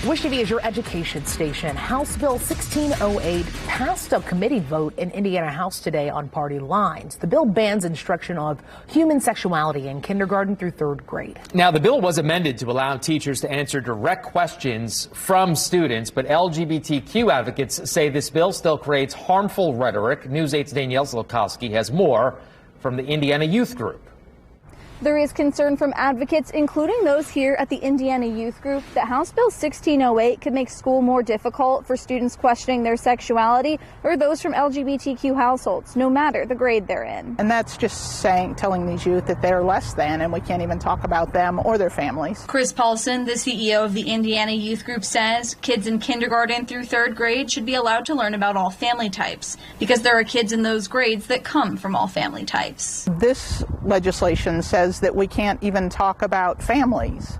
Wish TV is your education station. House Bill 1608 passed a committee vote in Indiana House today on party lines. The bill bans instruction of human sexuality in kindergarten through third grade. Now, the bill was amended to allow teachers to answer direct questions from students, but LGBTQ advocates say this bill still creates harmful rhetoric. News 8's Danielle Zlokowski has more from the Indiana Youth Group. There is concern from advocates, including those here at the Indiana Youth Group, that House Bill 1608 could make school more difficult for students questioning their sexuality or those from LGBTQ households, no matter the grade they're in. And that's just telling these youth that they're less than, and we can't even talk about them or their families. Chris Paulson, the CEO of the Indiana Youth Group, says kids in kindergarten through third grade should be allowed to learn about all family types because there are kids in those grades that come from all family types. This legislation says that we can't even talk about families,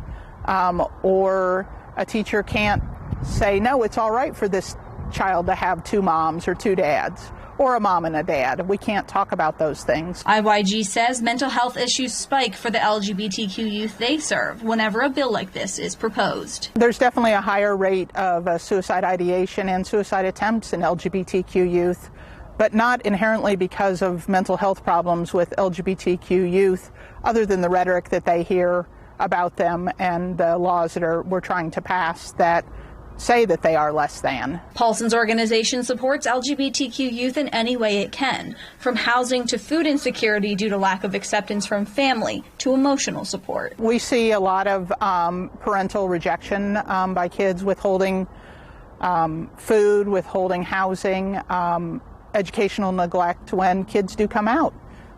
or a teacher can't say, no, it's all right for this child to have two moms or two dads, or a mom and a dad. We can't talk about those things. IYG says mental health issues spike for the LGBTQ youth they serve whenever a bill like this is proposed. There's definitely a higher rate of suicide ideation and suicide attempts in LGBTQ youth, but not inherently because of mental health problems with LGBTQ youth, other than the rhetoric that they hear about them and the laws that we're trying to pass that say that they are less than. Paulson's organization supports LGBTQ youth in any way it can, from housing to food insecurity due to lack of acceptance from family to emotional support. We see a lot of parental rejection by kids, withholding food, withholding housing, educational neglect when kids do come out.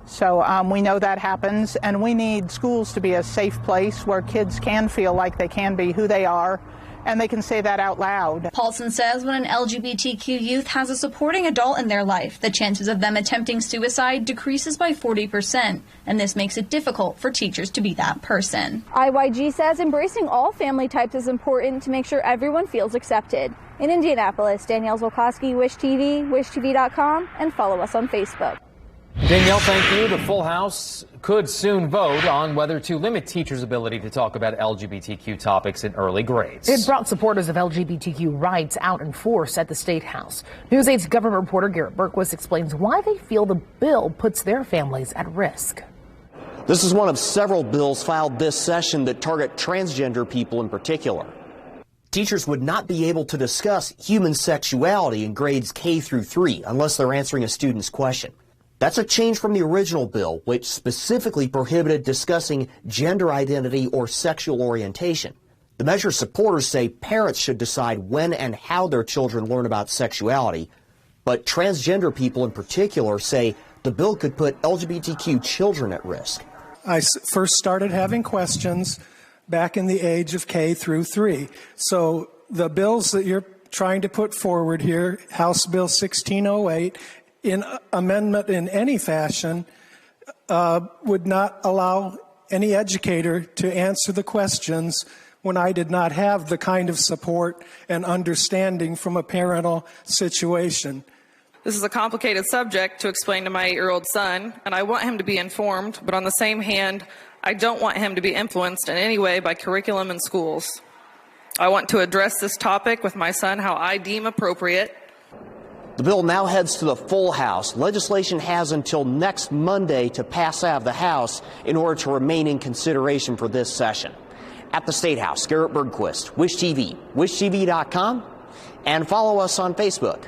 So we know that happens, and we need schools to be a safe place where kids can feel like they can be who they are, and they can say that out loud. Paulson says when an LGBTQ youth has a supporting adult in their life, the chances of them attempting suicide decreases by 40%, and this makes it difficult for teachers to be that person. IYG says embracing all family types is important to make sure everyone feels accepted. In Indianapolis, Danielle Zlokowski, Wish TV, wishtv.com, and follow us on Facebook. Danielle, thank you. The full House could soon vote on whether to limit teachers' ability to talk about LGBTQ topics in early grades. It brought supporters of LGBTQ rights out in force at the State House. News 8's government reporter Garrett Berquist explains why they feel the bill puts their families at risk. This is one of several bills filed this session that target transgender people in particular. Teachers would not be able to discuss human sexuality in grades K through 3 unless they're answering a student's question. That's a change from the original bill, which specifically prohibited discussing gender identity or sexual orientation. The measure's supporters say parents should decide when and how their children learn about sexuality, but transgender people in particular say the bill could put LGBTQ children at risk. I first started having questions back in the age of K through 3. So the bills that you're trying to put forward here, House Bill 1608, in amendment in any fashion, would not allow any educator to answer the questions when I did not have the kind of support and understanding from a parental situation. This is a complicated subject to explain to my 8-year-old son, and I want him to be informed, but on the same hand, I don't want him to be influenced in any way by curriculum in schools. I want to address this topic with my son how I deem appropriate. The bill now heads to the full House. Legislation has until next Monday to pass out of the House in order to remain in consideration for this session. At the State House, Garrett Berquist, Wish TV, wishtv.com, and follow us on Facebook.